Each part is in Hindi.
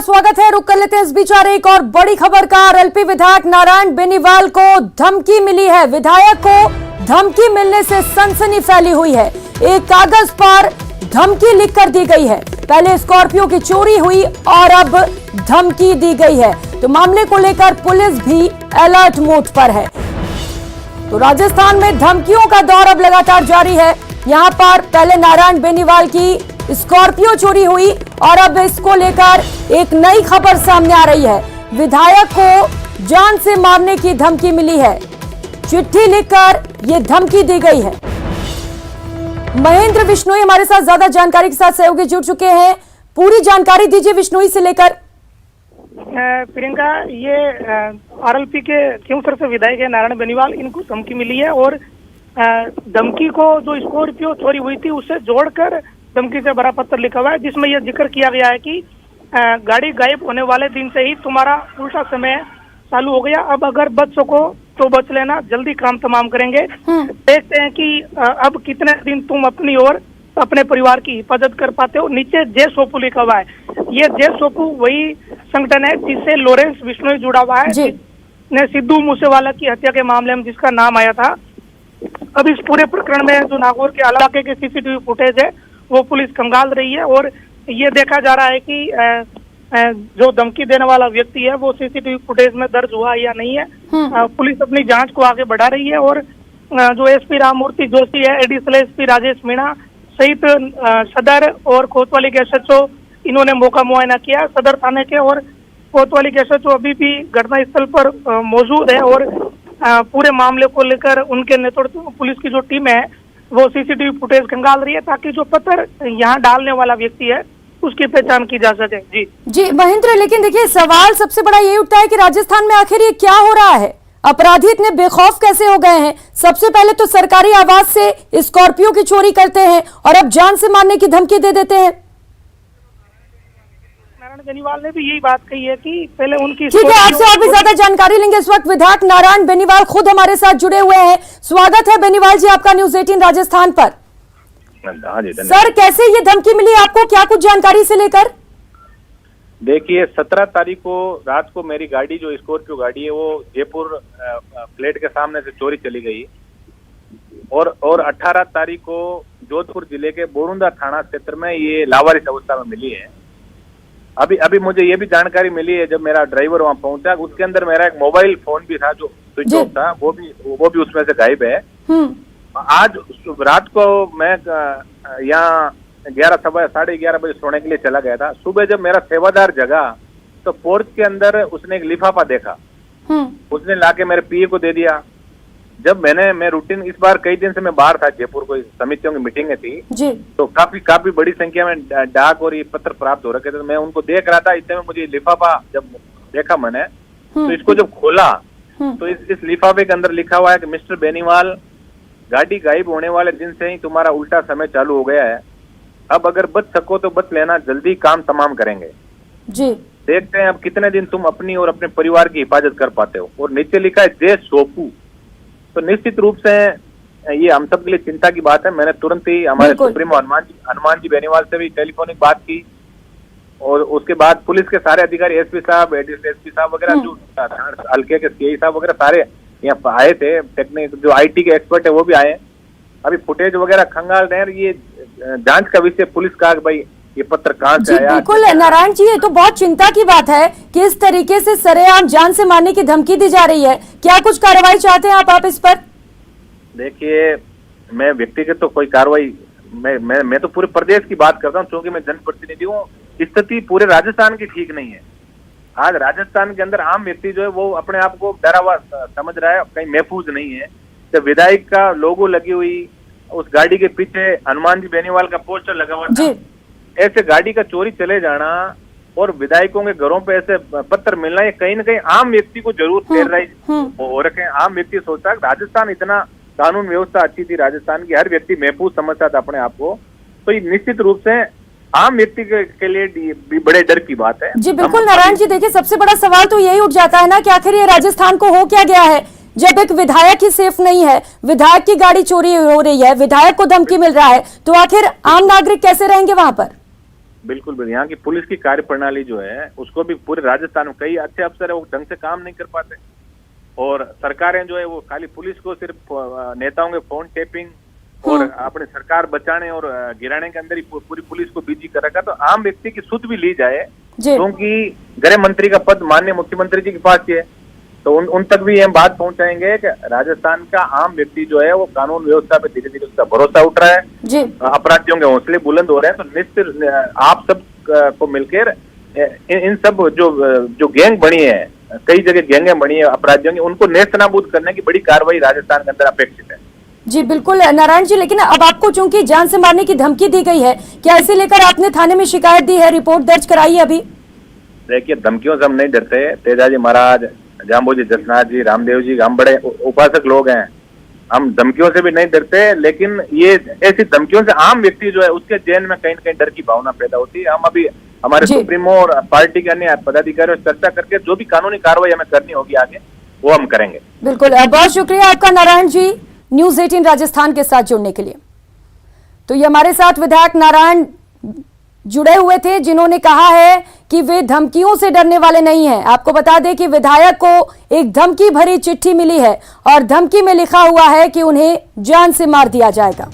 स्वागत है। रुक कर लेते हैं इस बीच आ रही एक और बड़ी खबर का। आरएलपी विधायक नारायण बेनीवाल को धमकी मिली है। विधायक को धमकी मिलने से सनसनी फैली हुई है। एक कागज पर धमकी लिखकर दी गई है। पहले स्कॉर्पियो की चोरी हुई और अब धमकी दी गई है। तो मामले को लेकर पुलिस भी अलर्ट मोड पर है। तो राजस्थान में धमकियों का दौर अब लगातार जारी है। यहां पर पहले नारायण बेनीवाल की स्कॉर्पियो चोरी हुई और अब इसको लेकर एक नई खबर सामने आ रही है। विधायक को जान से मारने की धमकी मिली है। चिट्ठी लिखकर यह धमकी दी गई है। महेंद्र विश्नोई हमारे साथ ज्यादा जानकारी के साथ सहयोगी जुड़ चुके हैं। पूरी जानकारी दीजिए विश्नोई से लेकर। प्रियंका, ये आरएलपी के क्योंसर से विधायक है नारायण बेनीवाल, इनको धमकी मिली है और धमकी को जो स्कॉर्पियो चोरी हुई थी उससे जोड़कर धमकी से भरा पत्र लिखा हुआ है, जिसमें यह जिक्र किया गया है कि गाड़ी गायब होने वाले दिन से ही तुम्हारा उल्टा समय चालू हो गया। अब अगर बच सको तो बच लेना, जल्दी काम तमाम करेंगे। देखते हैं कि अब कितने दिन तुम अपनी और अपने परिवार की हिफाजत कर पाते हो। नीचे जे सोपू लिखा हुआ है। ये जे सोपू वही संगठन है जिससे लॉरेंस बिश्नोई जुड़ा हुआ है, जिसने सिद्धू मूसेवाला की हत्या के मामले में जिसका नाम आया था। अब इस पूरे प्रकरण में जो नागौर के इलाके के सीसीटीवी फुटेज है वो पुलिस खंगाल रही है और ये देखा जा रहा है कि जो धमकी देने वाला व्यक्ति है वो सीसीटीवी फुटेज में दर्ज हुआ या नहीं है। पुलिस अपनी जांच को आगे बढ़ा रही है और जो एसपी राममूर्ति जोशी है, एडिशनल एसपी राजेश मीणा सहित सदर और कोतवाली के एसएचओ, इन्होंने मौका मुआयना किया सदर थाने के। और कोतवाली के एसएचओ अभी भी घटनास्थल पर मौजूद है और पूरे मामले को लेकर उनके नेतृत्व में पुलिस की जो टीम है वो सीसीटीवी फुटेज खंगाल रही है ताकि जो पत्थर यहाँ डालने वाला व्यक्ति है उसकी पहचान की जा सके। जी महेंद्र, लेकिन देखिए सवाल सबसे बड़ा ये उठता है कि राजस्थान में आखिर ये क्या हो रहा है? अपराधी इतने बेखौफ कैसे हो गए हैं? सबसे पहले तो सरकारी आवास से स्कॉर्पियो की चोरी करते हैं और अब जान से मारने की धमकी दे देते हैं। नारायण बेनीवाल ने भी यही बात कही है कि पहले उनकी। ठीक है, आपसे और भी ज्यादा जानकारी लेंगे। इस वक्त विधायक नारायण बेनीवाल खुद हमारे साथ जुड़े हुए हैं। स्वागत है बेनीवाल जी आपका न्यूज़ 18 राजस्थान पर। सर, कैसे ये धमकी मिली आपको, क्या कुछ जानकारी से लेकर? देखिए, 17 तारीख को रात को मेरी गाड़ी जो स्कॉर्पियो गाड़ी है वो जयपुर फ्लैट के सामने से चोरी चली गई और 18 तारीख को जोधपुर जिले के बोरुंदा थाना क्षेत्र में ये लावारिस अवस्था में मिली है। अभी मुझे ये भी जानकारी मिली है, जब मेरा ड्राइवर वहां पहुंचा उसके अंदर मेरा एक मोबाइल फोन भी था जो स्विच ऑफ था, वो भी उसमें से गायब है। आज रात को मैं यहाँ 11:30 बजे सोने के लिए चला गया था। सुबह जब मेरा सेवादार जगा तो पोर्च के अंदर उसने एक लिफाफा देखा, उसने लाके मेरे पीए को दे दिया। जब मैं रूटीन इस बार कई दिन से मैं बाहर था, जयपुर कोई समितियों की मीटिंग थी जी। तो काफी बड़ी संख्या में डाक और ये पत्र प्राप्त हो रखे थे। तो मैं उनको देख रहा था, इतने में मुझे लिफाफा जब देखा मैंने तो इसको जब खोला तो इस लिफाफे के अंदर लिखा हुआ है कि मिस्टर बेनीवाल, गाड़ी गायब होने वाले दिन से ही तुम्हारा उल्टा समय चालू हो गया है। अब अगर बच सको तो बच लेना, जल्दी काम तमाम करेंगे जी। देखते हैं अब कितने दिन तुम अपनी और अपने परिवार की हिफाजत कर पाते हो। और नीचे लिखा है जे सोपू। तो निश्चित रूप से ये हम सब के लिए चिंता की बात है। मैंने तुरंत ही हमारे सुप्रीमो हनुमान जी बेनीवाल से भी टेलीफोनिक बात की और उसके बाद पुलिस के सारे अधिकारी, एसपी साहब, एडिशनल एसपी साहब वगैरह, जो हल्के के सीआई साहब वगैरह सारे यहाँ आए थे। टेक्निक जो आईटी के एक्सपर्ट है वो भी आए। अभी फुटेज वगैरह खंगाल रहे हैं। ये जांच का विषय पुलिस का, भाई ये पत्र कहाँ से आया। बिल्कुल नारायण जी, ये तो बहुत चिंता की बात है कि इस तरीके से सरेआम जान से मारने की धमकी दी जा रही है। क्या कुछ कार्रवाई चाहते हैं आप इस पर? देखिए, मैं व्यक्तिगत तो कोई कार्रवाई मैं तो पूरे प्रदेश की बात करता हूँ, क्योंकि मैं जनप्रतिनिधि हूँ। स्थिति पूरे राजस्थान की ठीक नहीं है। आज राजस्थान के अंदर आम व्यक्ति जो है वो अपने आप को डरा हुआ समझ रहा है, कहीं महफूज नहीं है। जब विधायक का लोगो लगी हुई उस गाड़ी के पीछे हनुमान जी बेनीवाल का पोस्टर लगा हुआ था, ऐसे गाड़ी का चोरी चले जाना और विधायकों के घरों पे ऐसे पत्र मिलना, ये कहीं ना कहीं आम व्यक्ति को जरूर टेरराइज हो रखे। आम व्यक्ति सोचता है राजस्थान इतना कानून व्यवस्था अच्छी थी, राजस्थान की हर व्यक्ति महफूज समझता था अपने आप को। तो ये निश्चित रूप से आम व्यक्ति के लिए भी बड़े डर की बात है। जी बिल्कुल नारायण जी, देखिए सबसे बड़ा सवाल तो यही उठ जाता है ना कि आखिर ये राजस्थान को हो क्या गया है, जब एक विधायक ही सेफ नहीं है, विधायक की गाड़ी चोरी हो रही है, विधायक को धमकी मिल रहा है, तो आखिर आम नागरिक कैसे रहेंगे वहां पर? बिल्कुल बिल्कुल, यहाँ की पुलिस की कार्य प्रणाली जो है उसको भी पूरे राजस्थान में कई अच्छे अफसर है वो ढंग से काम नहीं कर पाते, और सरकारें जो है वो खाली पुलिस को सिर्फ नेताओं के फोन टेपिंग और अपने सरकार बचाने और गिराने के अंदर ही पूरी पुलिस को बिजी कर रखा। तो आम व्यक्ति की सुध भी ली जाए, क्योंकि गृह मंत्री का पद माननीय मुख्यमंत्री जी के पास ही है, तो उन तक भी हम बात पहुंचाएंगे कि राजस्थान का आम व्यक्ति जो है वो कानून व्यवस्था पे धीरे धीरे उसका भरोसा उठ रहा है, अपराधियों के हौसले बुलंद हो रहे हैं। तो निश्चित आप सब को मिलकर इन सब जो गैंग बनी है, कई जगह गैंगे बनी है अपराधियों की, उनको नेस्तनाबूद करने की बड़ी कार्रवाई राजस्थान के अंदर अपेक्षित है। जी बिल्कुल नारायण जी, लेकिन अब आपको चूंकि जान से मारने की धमकी दी गई है, क्या इसे लेकर आपने थाने में शिकायत दी है, रिपोर्ट दर्ज कराई है अभी? देखिए, धमकियों से हम नहीं डरते। तेजाजी महाराज, जाम्बोजी जसनाथ जी, रामदेव जी, हम बड़े उपासक लोग हैं, हम धमकियों से भी नहीं डरते, लेकिन ये ऐसी धमकियों से आम व्यक्ति जो है उसके जेल में कहीं न कहीं डर की भावना पैदा होती है। हम अभी हमारे सुप्रीमो और पार्टी के अन्य पदाधिकारियों से चर्चा करके जो भी कानूनी कार्रवाई हमें करनी होगी आगे वो हम करेंगे। बिल्कुल, बहुत शुक्रिया आपका नारायण जी, न्यूज़ 18 राजस्थान के साथ जुड़ने के लिए। तो ये हमारे साथ विधायक नारायण जुड़े हुए थे, जिन्होंने कहा है कि वे धमकियों से डरने वाले नहीं हैं। आपको बता दें कि विधायक को एक धमकी भरी चिट्ठी मिली है और धमकी में लिखा हुआ है कि उन्हें जान से मार दिया जाएगा।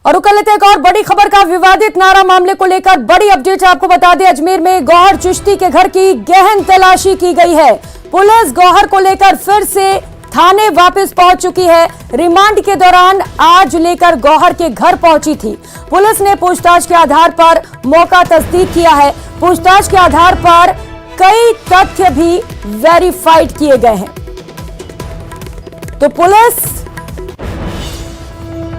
और कल एक और बड़ी खबर का विवादित नारा मामले को लेकर बड़ी अपडेट आपको बता दें, अजमेर में गौहर चिश्ती के घर की गहन तलाशी की गई है। पुलिस गौहर को लेकर फिर से थाने वापस पहुंच चुकी है। रिमांड के दौरान आज लेकर गौहर के घर पहुंची थी। पुलिस ने पूछताछ के आधार पर मौका तस्दीक किया है। पूछताछ के आधार पर कई तथ्य भी वेरीफाइड किए गए हैं। तो पुलिस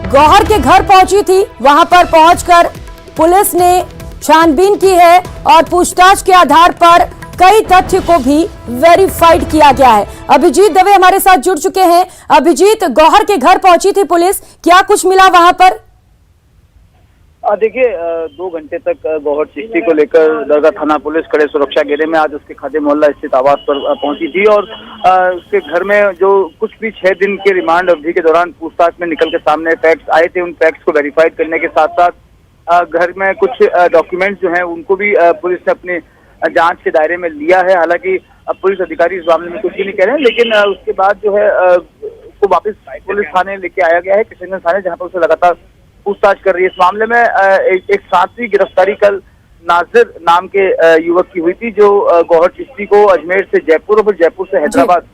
गौहर के घर पहुंची थी, वहां पर पहुंचकर पुलिस ने छानबीन की है और पूछताछ के आधार पर कई तथ्य को भी वेरीफाइड किया गया है। अभिजीत दवे हमारे साथ जुड़ चुके हैं। अभिजीत, गौहर के घर पहुंची थी पुलिस, क्या कुछ मिला वहां पर? देखिए, 2 घंटे तक गौहर चिश्ती को लेकर दरगाह थाना पुलिस कड़े सुरक्षा घेरे में आज उसके खादे मोहल्ला स्थित आवास पर पहुंची थी और उसके घर में जो कुछ भी 6 दिन के रिमांड अवधि के दौरान पूछताछ में निकल के सामने फैक्ट्स आए थे, उन फैक्ट्स को वेरीफाइड करने के साथ साथ घर में कुछ डॉक्यूमेंट्स जो हैं उनको भी पुलिस ने अपने जांच के दायरे में लिया है। हालांकि पुलिस अधिकारी इस मामले में कुछ भी नहीं कह रहे हैं, लेकिन उसके बाद जो है उसको वापस पुलिस थाने लेके आया गया है, किशनगंज थाने, जहां पर उसे लगातार पूछताछ कर रही है। इस मामले में एक 7वीं गिरफ्तारी कल नाजिर नाम के युवक की हुई थी, जो गौहर चिश्ती को अजमेर से जयपुर और फिर जयपुर से हैदराबाद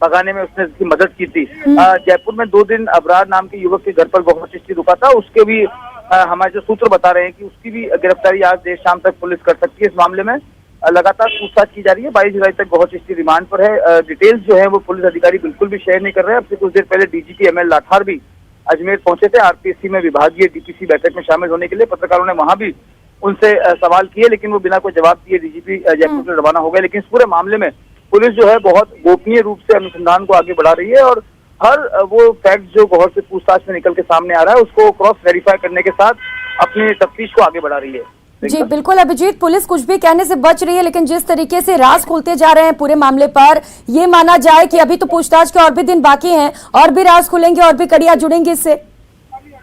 भगाने में उसने उसकी मदद की थी। जयपुर में 2 दिन अबरार नाम के युवक के घर पर गौहर चिश्ती रुका था, उसके भी हमारे जो सूत्र बता रहे हैं कि उसकी भी गिरफ्तारी आज देर शाम तक पुलिस कर सकती है। इस मामले में लगातार पूछताछ की जा रही है। 22 जुलाई तक गौहर चिश्ती रिमांड पर है। डिटेल्स जो है वो पुलिस अधिकारी बिल्कुल भी शेयर नहीं कर रहे हैं। अब से कुछ देर पहले डीजीपी एमएल लाठार भी अजमेर पहुंचे थे आरपीएससी में विभागीय डीपीसी बैठक में शामिल होने के लिए। पत्रकारों ने वहां भी उनसे सवाल किए, लेकिन वो बिना कोई जवाब दिए डीजीपी जयपुर से रवाना हो गए। लेकिन इस पूरे मामले में पुलिस जो है बहुत गोपनीय रूप से अनुसंधान को आगे बढ़ा रही है और हर वो फैक्ट जो गौहर से पूछताछ में निकल के सामने आ रहा है उसको क्रॉस वेरीफाई करने के साथ अपनी तफ्तीश को आगे बढ़ा रही है। जी बिल्कुल अभिजीत, पुलिस कुछ भी कहने से बच रही है, लेकिन जिस तरीके से राज खुलते जा रहे हैं पूरे मामले पर, ये माना जाए कि अभी तो पूछताछ के और भी दिन बाकी हैं, और भी राज खुलेंगे और भी कड़ियां जुड़ेंगी इससे।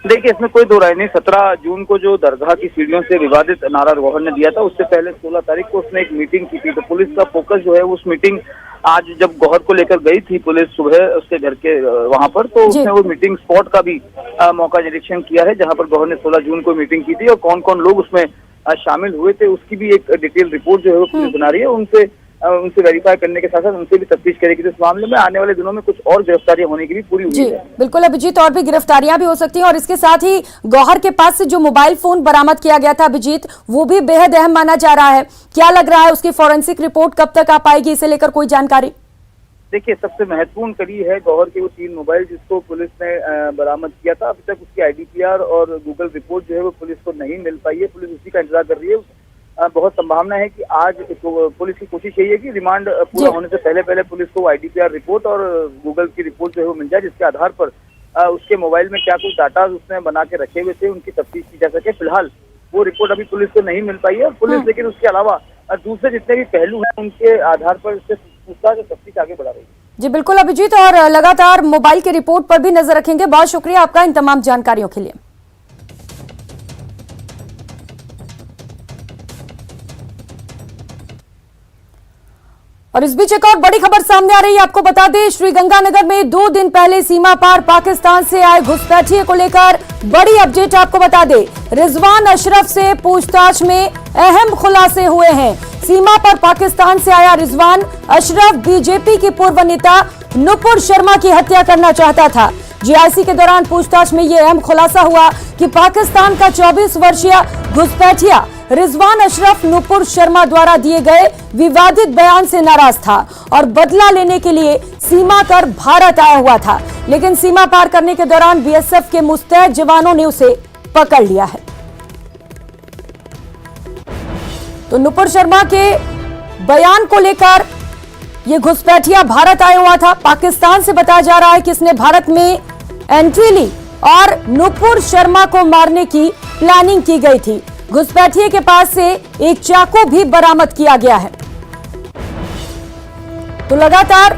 देखिए, इसमें कोई दो राय नहीं। 17 जून को जो दरगाह की सीढ़ियों से विवादित नारा गौहर ने दिया था, उससे पहले 16 तारीख को उसने एक मीटिंग की थी। तो पुलिस का फोकस जो है उस मीटिंग, आज जब गौहर को लेकर गई थी पुलिस सुबह उसके घर के वहां पर, तो उसने वो मीटिंग स्पॉट का भी मौका निरीक्षण किया है, जहां पर गौहर ने 16 जून को मीटिंग की थी और कौन कौन लोग उसमें शामिल हुए थे उसकी भी एक डिटेल रिपोर्ट जो है वो पुलिस बना रही है। उनसे वेरीफाई करने के साथ साथ उनसे भी तफ्तीश करेगी। तो इस मामले में आने वाले दिनों में कुछ और गिरफ्तारियां होने की भी पूरी उम्मीद है। बिल्कुल अभिजीत, और भी गिरफ्तारियां भी हो सकती हैं। और इसके साथ ही गौहर के पास से जो मोबाइल फोन बरामद किया गया था अभिजीत, वो भी बेहद अहम माना जा रहा है। क्या लग रहा है उसकी फॉरेंसिक रिपोर्ट कब तक आ पाएगी, इसे लेकर कोई जानकारी? देखिए, सबसे महत्वपूर्ण कड़ी है गौहर के वो 3 मोबाइल जिसको पुलिस ने बरामद किया था। अभी तक उसकी आईडीपीआर और गूगल रिपोर्ट जो है वो पुलिस को नहीं मिल पाई है। पुलिस उसी का इंतजार कर रही है। बहुत संभावना है कि आज पुलिस की कोशिश यही है कि रिमांड पूरा होने से पहले पुलिस को आईडीपीआर रिपोर्ट और गूगल की रिपोर्ट जो है वो मिल जाए, जिसके आधार पर उसके मोबाइल में क्या कुछ डाटा उसने बना के रखे हुए थे उनकी तफ्तीश की जा सके। फिलहाल वो रिपोर्ट अभी पुलिस को नहीं मिल पाई है। पुलिस लेकिन उसके अलावा दूसरे जितने भी पहलू हैं उनके आधार पर उससे पूछताछ और तफ्तीश आगे बढ़ा रही है। जी बिल्कुल अभिजीत, और लगातार मोबाइल की रिपोर्ट पर भी नजर रखेंगे। बहुत शुक्रिया आपका इन तमाम जानकारियों के लिए। और इस बीच एक और बड़ी खबर सामने आ रही है। आपको बता दें, श्रीगंगानगर में 2 दिन पहले सीमा पार पाकिस्तान से आए घुसपैठिए को लेकर बड़ी अपडेट आपको बता दें। रिजवान अशरफ से पूछताछ में अहम खुलासे हुए हैं। सीमा पर पाकिस्तान से आया रिजवान अशरफ बीजेपी की पूर्व नेता नुपुर शर्मा की हत्या करना चाहता था। जीआईसी के दौरान पूछताछ में यह अहम खुलासा हुआ कि पाकिस्तान का 24 वर्षीय घुसपैठिया रिजवान अशरफ नुपुर शर्मा द्वारा दिए गए विवादित बयान से नाराज था और बदला लेने के लिए सीमा कर भारत आया हुआ था, लेकिन सीमा पार करने के दौरान बीएसएफ के मुस्तैद जवानों ने उसे पकड़ लिया है। तो नुपुर शर्मा के बयान को लेकर ये घुसपैठिया भारत आया हुआ था। पाकिस्तान से बताया जा रहा है कि इसने भारत में एंट्री ली और नुपुर शर्मा को मारने की प्लानिंग की गई थी। घुसपैठिए के पास से एक चाकू भी बरामद किया गया है। तो लगातार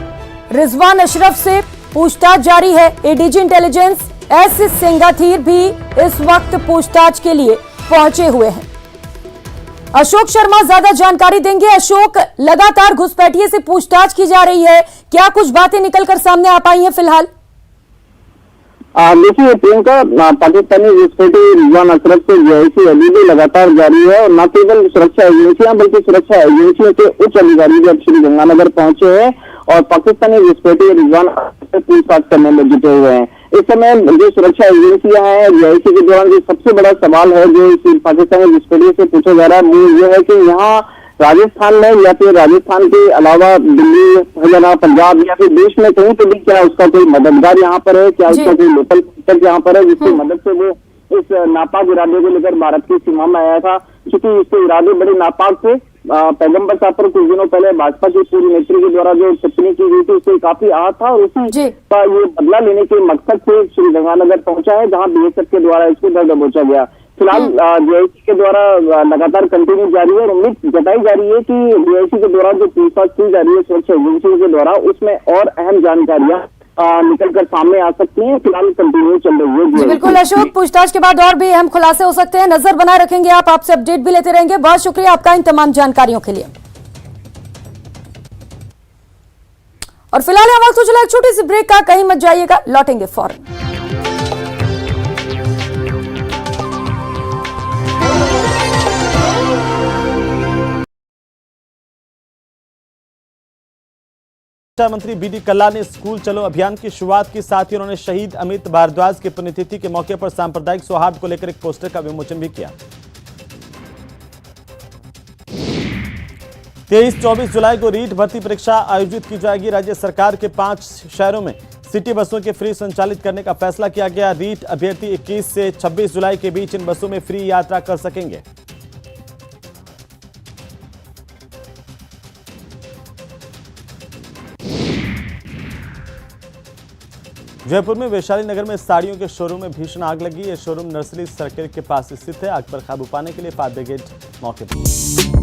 रिजवान अशरफ से पूछताछ जारी है। एडीजी इंटेलिजेंस एस सिंगाथीर भी इस वक्त पूछताछ के लिए पहुंचे हुए हैं। अशोक शर्मा ज्यादा जानकारी देंगे। अशोक, लगातार घुसपैठिए से पूछताछ की जा रही है, क्या कुछ बातें निकलकर सामने आ पाई हैं फिलहाल? देखिए प्रियंका, पाकिस्तानी घुसपैठी रिजवान अशरफ से जीआईसी अभी लगातार जारी है और न केवल सुरक्षा एजेंसियां बल्कि सुरक्षा एजेंसियों के उच्च अधिकारी भी अब श्रीगंगानगर पहुंचे हैं और पाकिस्तानी घुसपैठी रिजवान से पूछताछ करने में जुटे हुए हैं। इस समय जो सुरक्षा एजेंसियां हैं, जीआईसी के दौरान जो सबसे बड़ा सवाल है जो पाकिस्तानी घुसपैठी से पूछा जा रहा है वो ये है कि यहाँ राजस्थान में या फिर राजस्थान के अलावा दिल्ली, हरियाणा, पंजाब या फिर देश में कहीं पे भी क्या उसका कोई मददगार यहाँ पर है, क्या उसका कोई लोकल तक यहाँ पर है जिसकी मदद से वो इस नापाक इरादे को लेकर भारत की सीमा में आया था। क्योंकि इसके इरादे बड़े नापाक थे। पैगंबर साहब पर कुछ दिनों पहले भाजपा की पूर्व नेत्री के द्वारा जो टिप्पणी की गई थी उससे काफी आहत था और उसी का ये बदला लेने के मकसद से श्रीगंगानगर पहुंचा है, जहां बीएसएफ के द्वारा इसको दर दबोचा गया। फिलहाल जीआईसी के द्वारा लगातार कंटिन्यू जारी है और उम्मीद जताई जा रही है कि जीआईसी के द्वारा जो पूछताछ की जा रही है सुरक्षा एजेंसियों के द्वारा उसमें और अहम जानकारियां निकलकर सामने आ सकती हैं। फिलहाल कंटिन्यू चल रही है। बिल्कुल अशोक, पूछताछ के बाद और भी अहम खुलासे हो सकते हैं। नजर बनाए रखेंगे आप, आपसे अपडेट भी लेते रहेंगे। बहुत शुक्रिया आपका इन तमाम जानकारियों के लिए। और फिलहाल हम वक्त चला एक छोटी सी ब्रेक का, कहीं मत जाइएगा, लौटेंगे फौरन। शिक्षा मंत्री बीडी कल्ला ने स्कूल चलो अभियान की शुरुआत की, साथ ही उन्होंने शहीद अमित भारद्वाज की पुण्यतिथि के मौके पर सांप्रदायिक सौहार्द को लेकर एक पोस्टर का विमोचन भी किया। 23-24 जुलाई को रीट भर्ती परीक्षा आयोजित की जाएगी। राज्य सरकार के 5 शहरों में सिटी बसों के फ्री संचालित करने का फैसला किया गया। रीट अभ्यर्थी 21 से 26 जुलाई के बीच इन बसों में फ्री यात्रा कर सकेंगे। जयपुर में वैशाली नगर में साड़ियों के शोरूम में भीषण आग लगी। यह शोरूम नर्सरी सर्किल के पास स्थित है। आग पर काबू पाने के लिए फायर ब्रिगेड मौके पर।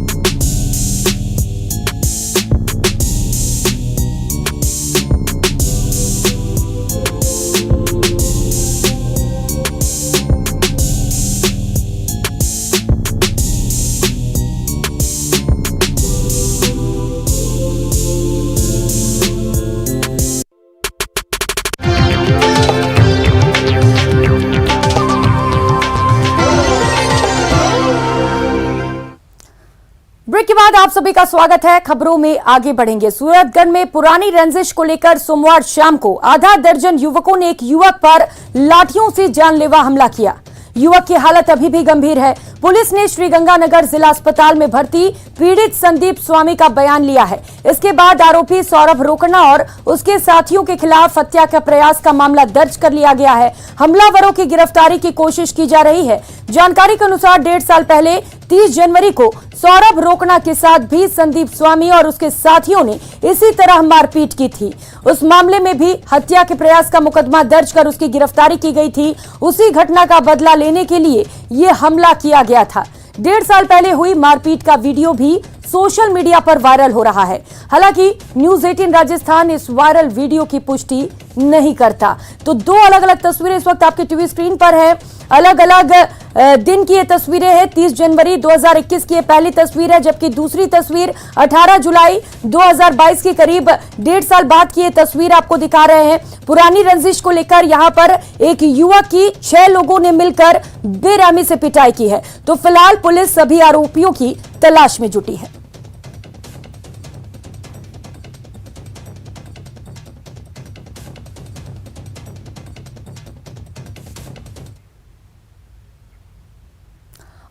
ब्रेक के बाद आप सभी का स्वागत है। खबरों में आगे बढ़ेंगे। सूरतगढ़ में पुरानी रंजिश को लेकर सोमवार शाम को आधा दर्जन युवकों ने एक युवक पर लाठियों से जानलेवा हमला किया। युवक की हालत अभी भी गंभीर है। पुलिस ने श्रीगंगानगर जिला अस्पताल में भर्ती पीड़ित संदीप स्वामी का बयान लिया है। इसके बाद आरोपी सौरभ रोकना और उसके साथियों के खिलाफ हत्या का प्रयास का मामला दर्ज कर लिया गया है। हमलावरों की गिरफ्तारी की कोशिश की जा रही है। जानकारी के अनुसार 1.5 साल पहले 30 जनवरी को सौरभ रोकना के साथ भी संदीप स्वामी और उसके साथियों ने इसी तरह मारपीट की थी। उस मामले में भी हत्या के प्रयास का मुकदमा दर्ज कर उसकी गिरफ्तारी की गई थी। उसी घटना का बदला लेने के लिए यह हमला किया गया था। 1.5 साल पहले हुई मारपीट का वीडियो भी सोशल मीडिया पर वायरल हो रहा है। हालांकि न्यूज 18 राजस्थान इस वायरल वीडियो की पुष्टि नहीं करता। तो 2 अलग अलग तस्वीरें इस वक्त आपके टीवी स्क्रीन पर है। अलग अलग दिन की ये तस्वीरें हैं। 30 जनवरी 2021 की ये पहली तस्वीर है, जबकि दूसरी तस्वीर 18 जुलाई 2022 के करीब 1.5 साल बाद की ये तस्वीर आपको दिखा रहे हैं। पुरानी रंजिश को लेकर यहां पर एक युवक की 6 लोगों ने मिलकर बेरहमी से पिटाई की है। तो फिलहाल पुलिस सभी आरोपियों की तलाश में जुटी है।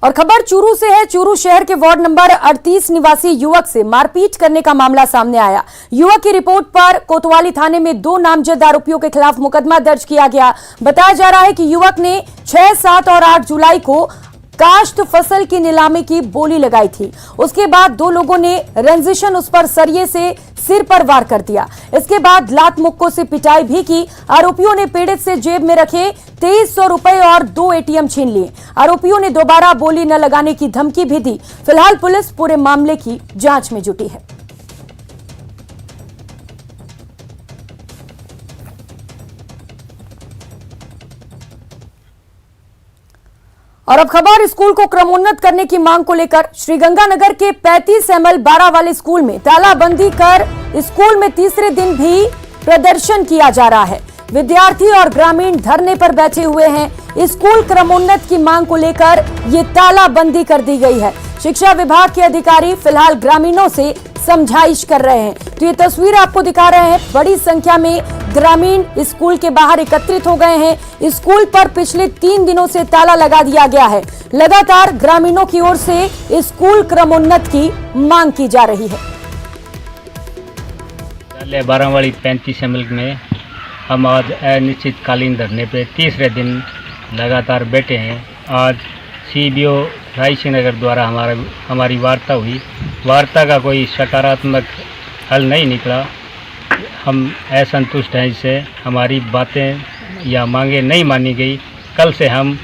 और खबर चूरू से है। चूरू शहर के वार्ड नंबर 38 निवासी युवक से मारपीट करने का मामला सामने आया। युवक की रिपोर्ट पर कोतवाली थाने में 2 नामजद आरोपियों के खिलाफ मुकदमा दर्ज किया गया। बताया जा रहा है कि युवक ने 6, 7 और 8 जुलाई को काश्त फसल की नीलामी की बोली लगाई थी। उसके बाद 2 लोगों ने रंजिशन उस पर सरिये से सिर पर वार कर दिया। इसके बाद लात मुक्कों से पिटाई भी की। आरोपियों ने पीड़ित से जेब में रखे 2300 रुपए और 2 ATM छीन लिए। आरोपियों ने दोबारा बोली न लगाने की धमकी भी दी। फिलहाल पुलिस पूरे मामले की जांच में जुटी है। और अब खबर स्कूल को क्रमोन्नत करने की मांग को लेकर। श्रीगंगानगर के 35 ML 12 वाले स्कूल में तालाबंदी कर स्कूल में तीसरे दिन भी प्रदर्शन किया जा रहा है। विद्यार्थी और ग्रामीण धरने पर बैठे हुए हैं। स्कूल क्रमोन्नत की मांग को लेकर ये तालाबंदी कर दी गई है। शिक्षा विभाग के अधिकारी फिलहाल ग्रामीणों से समझाइश कर रहे हैं। तो ये तस्वीर आपको दिखा रहे हैं। बड़ी संख्या में ग्रामीण स्कूल के बाहर एकत्रित हो गए हैं। स्कूल पर पिछले 3 दिनों से ताला लगा दिया गया है। लगातार ग्रामीणों की ओर से स्कूल क्रमोन्नत की मांग की जा रही है। 12 वाली 35 ML में हम आज अनिश्चितकालीन धरने पे तीसरे दिन लगातार बैठे हैं। आज CBO रायसिंह द्वारा हमारी वार्ता हुई। वार्ता का कोई सकारात्मक हल नहीं निकला। हम असंतुष्ट हैं, इससे हमारी बातें या मांगे नहीं मानी गई। कल से हम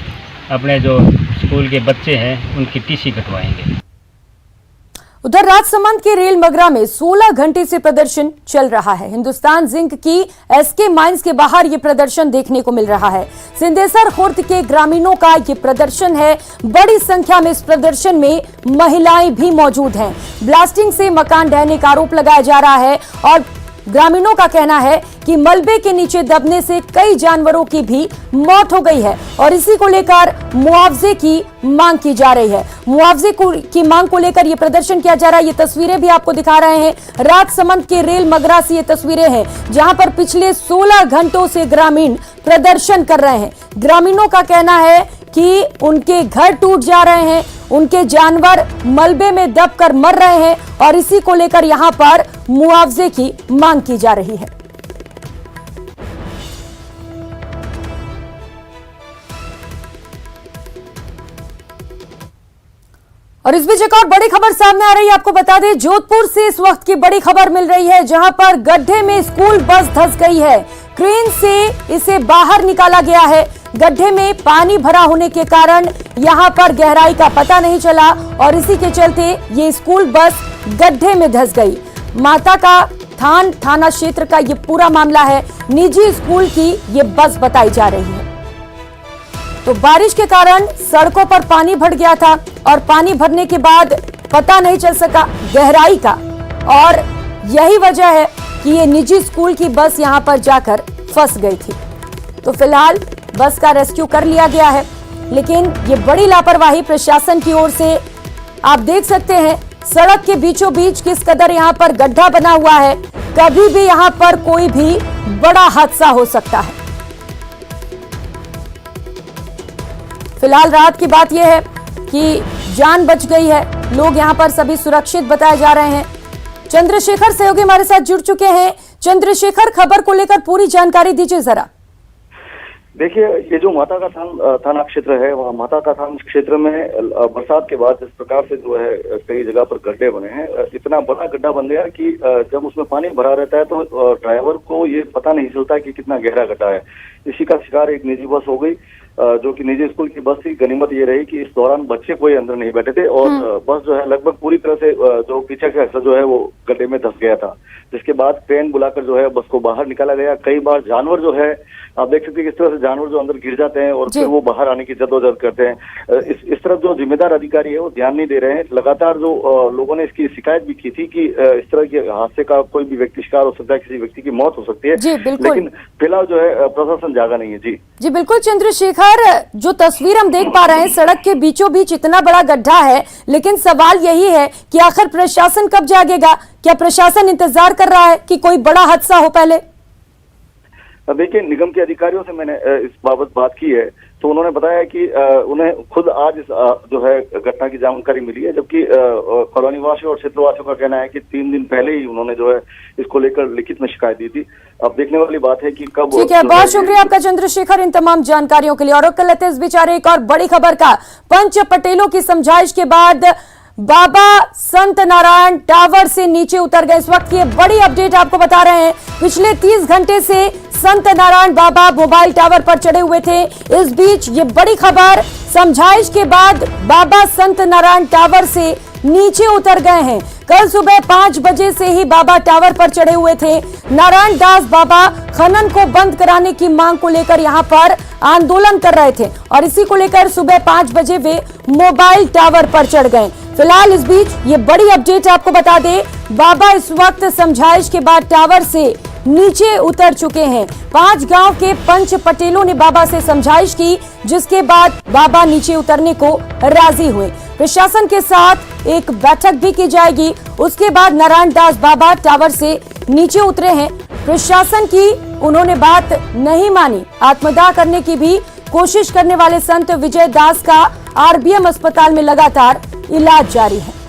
अपने जो स्कूल के बच्चे हैं उनकी TC कटवाएंगे। उधर राजसमंद के रेल मगरा में 16 घंटे से प्रदर्शन चल रहा है। हिंदुस्तान जिंक की SK माइंस के बाहर ये प्रदर्शन देखने को मिल रहा है। सिंदेसर खुर्द के ग्रामीणों का ये प्रदर्शन है। बड़ी संख्या में इस प्रदर्शन में महिलाएं भी मौजूद हैं। ब्लास्टिंग से मकान ढहने का आरोप लगाया जा रहा है और ग्रामीणों का कहना है कि मलबे के नीचे दबने से कई जानवरों की भी मौत हो गई है और इसी को लेकर मुआवजे की मांग की जा रही है। मुआवजे की मांग को लेकर यह प्रदर्शन किया जा रहा है। ये तस्वीरें भी आपको दिखा रहे हैं। राजसमंद के रेल मगरा से ये तस्वीरें हैं, जहां पर पिछले 16 घंटों से ग्रामीण प्रदर्शन कर रहे हैं। ग्रामीणों का कहना है कि उनके घर टूट जा रहे हैं, उनके जानवर मलबे में दबकर मर रहे हैं और इसी को लेकर यहां पर मुआवजे की मांग की जा रही है। और इस बीच एक और बड़ी खबर सामने आ रही है। आपको बता दें, जोधपुर से इस वक्त की बड़ी खबर मिल रही है, जहां पर गड्ढे में स्कूल बस धंस गई है। क्रेन से इसे बाहर निकाला गया है। गड्ढे में पानी भरा होने के कारण यहां पर गहराई का पता नहीं चला और इसी के चलते ये स्कूल बस गड्ढे में धंस गई। माता का थाना क्षेत्र का ये पूरा मामला है। निजी स्कूल की ये बस बताई जा रही है। तो बारिश के कारण सड़कों पर पानी भर गया था और पानी भरने के बाद पता नहीं चल सका गहराई का और यही वजह है कि ये निजी स्कूल की बस यहां पर जाकर फंस गई थी। तो फिलहाल बस का रेस्क्यू कर लिया गया है, लेकिन ये बड़ी लापरवाही प्रशासन की ओर से आप देख सकते हैं। सड़क के बीचों बीच किस कदर यहां पर गड्ढा बना हुआ है। कभी भी यहां पर कोई भी बड़ा हादसा हो सकता है। फिलहाल राहत की बात यह है कि जान बच गई है। लोग यहां पर सभी सुरक्षित बताए जा रहे हैं। चंद्रशेखर सहयोगी हमारे साथ जुड़ चुके हैं। चंद्रशेखर, खबर को लेकर पूरी जानकारी दीजिए जरा। देखिए, ये जो माता का थाना क्षेत्र है, वहाँ माता का थाना क्षेत्र में बरसात के बाद इस प्रकार से जो है कई जगह पर गड्ढे बने हैं। इतना बड़ा गड्ढा बन गया कि जब उसमें पानी भरा रहता है तो ड्राइवर को ये पता नहीं चलता कि कितना गहरा गड्ढा है। इसी का शिकार एक निजी बस हो गई, जो कि निजी स्कूल की बस थी। गनीमत ये रही कि इस दौरान बच्चे कोई अंदर नहीं बैठे थे और बस जो है लगभग पूरी तरह से जो पीछे का हिस्सा जो है वो गड्ढे में धंस गया था, जिसके बाद क्रेन बुलाकर जो है बस को बाहर निकाला गया। कई बार जानवर जो है, आप देख सकते हैं किस तरह से जानवर जो अंदर गिर जाते हैं और फिर वो बाहर आने की जद्दोजहद करते हैं। इस तरफ जो जिम्मेदार अधिकारी है वो ध्यान नहीं दे रहे हैं। लगातार जो लोगों ने इसकी शिकायत भी की थी कि इस तरह के हादसे का कोई भी व्यक्ति शिकार हो सकता है, किसी व्यक्ति की मौत हो सकती है, लेकिन फिलहाल जो है प्रशासन जागा नहीं है। जी बिल्कुल चंद्रशेखर, जो तस्वीर हम देख पा रहे हैं, सड़क के बीचों बीच इतना बड़ा गड्ढा है, लेकिन सवाल यही है कि आखिर प्रशासन कब जागेगा? क्या प्रशासन इंतजार कर रहा है कि कोई बड़ा हादसा हो पहले? देखिए, निगम के अधिकारियों से मैंने इस बाबत बात की है, तो उन्होंने बताया कि उन्हें खुद आज इस जो है घटना की जानकारी मिली है, जबकि कॉलोनी वासियों और क्षेत्रवासियों का कहना है कि 3 दिन पहले ही उन्होंने जो है इसको लेकर लिखित में शिकायत दी थी। अब देखने वाली बात है कि कब। ठीक है, बहुत शुक्रिया आपका चंद्रशेखर इन तमाम जानकारियों के लिए। और कल इस बेचारे एक और बड़ी खबर का, पंच पटेलों की समझाइश के बाद बाबा संत नारायण टावर से नीचे उतर गए। इस वक्त की बड़ी अपडेट आपको बता रहे हैं, पिछले 30 घंटे से संत नारायण बाबा मोबाइल टावर पर चढ़े हुए थे। इस बीच ये बड़ी खबर, समझाइश के बाद बाबा संत नारायण टावर से नीचे उतर गए हैं। कल सुबह 5 बजे से ही बाबा टावर पर चढ़े हुए थे। नारायण दास बाबा खनन को बंद कराने की मांग को लेकर यहां पर आंदोलन कर रहे थे और इसी को लेकर सुबह 5 बजे वे मोबाइल टावर पर चढ़ गए। फिलहाल इस बीच ये बड़ी अपडेट आपको बता दें, बाबा इस वक्त समझाइश के बाद टावर से नीचे उतर चुके हैं। 5 गांव के पंच पटेलों ने बाबा से समझाइश की, जिसके बाद बाबा नीचे उतरने को राजी हुए। प्रशासन के साथ एक बैठक भी की जाएगी। उसके बाद नारायण दास बाबा टावर से नीचे उतरे हैं। प्रशासन की उन्होंने बात नहीं मानी। आत्मदाह करने की भी कोशिश करने वाले संत विजय दास का आरबीएम अस्पताल में लगातार इलाज जारी है।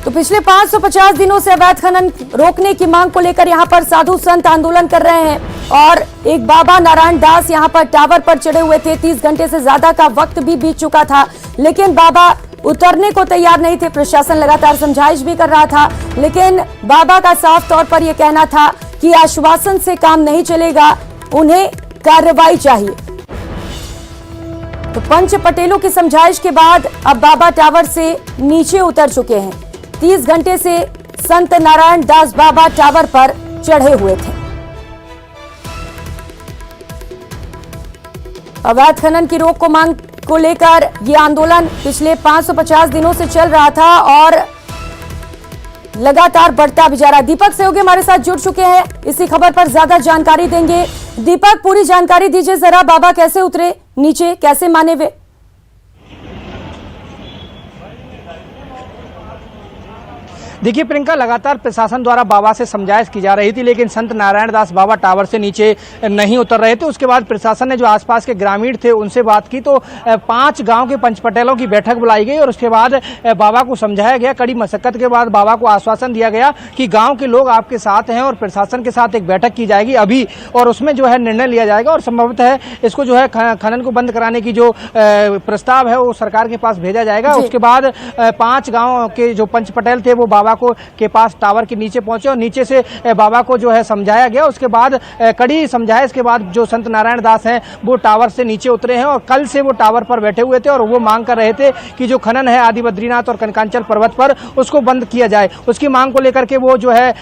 तो पिछले 550 दिनों से अवैध खनन रोकने की मांग को लेकर यहां पर साधु संत आंदोलन कर रहे हैं और एक बाबा नारायण दास यहां पर टावर पर चढ़े हुए थे। 30 घंटे से ज्यादा का वक्त भी बीत चुका था, लेकिन बाबा उतरने को तैयार नहीं थे। प्रशासन लगातार समझाइश भी कर रहा था, लेकिन बाबा का साफ तौर पर यह कहना था कि आश्वासन से काम नहीं चलेगा, उन्हें कार्रवाई चाहिए। तो पंच पटेलों की समझाइश के बाद अब बाबा टावर से नीचे उतर चुके हैं। 30 घंटे से संत नारायण दास बाबा टावर पर चढ़े हुए थे। अवैध खनन की रोक को मांग को लेकर यह आंदोलन पिछले 550 दिनों से चल रहा था और लगातार बढ़ता भी जा रहा है। दीपक सहयोगी हमारे साथ जुड़ चुके हैं, इसी खबर पर ज्यादा जानकारी देंगे। दीपक, पूरी जानकारी दीजिए जरा, बाबा कैसे उतरे नीचे, कैसे माने वे? देखिए प्रियंका, लगातार प्रशासन द्वारा बाबा से समझाइश की जा रही थी, लेकिन संत नारायण दास बाबा टावर से नीचे नहीं उतर रहे थे। उसके बाद प्रशासन ने जो आसपास के ग्रामीण थे उनसे बात की, तो 5 गांव के पंच पटेलों की बैठक बुलाई गई और उसके बाद बाबा को समझाया गया। कड़ी मशक्कत के बाद बाबा को आश्वासन दिया गया कि गाँव के लोग आपके साथ हैं और प्रशासन के साथ एक बैठक की जाएगी अभी, और उसमें जो है निर्णय लिया जाएगा और संभवतः इसको जो है खनन को बंद कराने की जो प्रस्ताव है वो सरकार के पास भेजा जाएगा। उसके बाद 5 गाँव के जो पंच पटेल थे वो बाबा के पास टावर के नीचे पहुंचे और नीचे से बाबा को जो है समझाया गया। उसके बाद कड़ी समझाइश के बाद जो संत नारायण दास हैं वो टावर से नीचे उतरे हैं और कल से वो टावर पर बैठे हुए थे और वो मांग कर रहे थे कि जो खनन है आदि बद्रीनाथ और कनकांचल पर्वत पर उसको बंद किया जाए। उसकी मांग को लेकर के वो जो है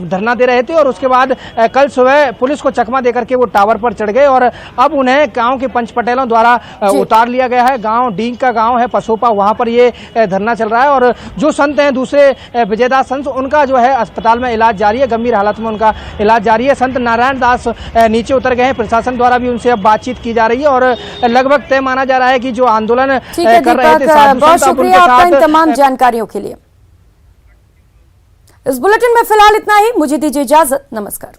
धरना दे रहे थे और उसके बाद कल सुबह पुलिस को चकमा देकर के वो टावर पर चढ़ गए और अब उन्हें गाँव के पंच पटेलों द्वारा उतार लिया गया है। गाँव डींग का गाँव है पसोपा, वहाँ पर ये धरना चल रहा है और जो संत हैं दूसरे विजयदास संत, उनका जो है अस्पताल में इलाज जारी है, गंभीर हालत में उनका इलाज जारी है। संत नारायण दास नीचे उतर गए हैं, प्रशासन द्वारा भी उनसे अब बातचीत की जा रही है और लगभग तय माना जा रहा है कि जो आंदोलन कर रहे थे बहुत शुक्रिया आपका इन तमाम जानकारियों के लिए। इस बुलेटिन में फिलहाल इतना ही, मुझे दीजिए इजाजत, नमस्कार।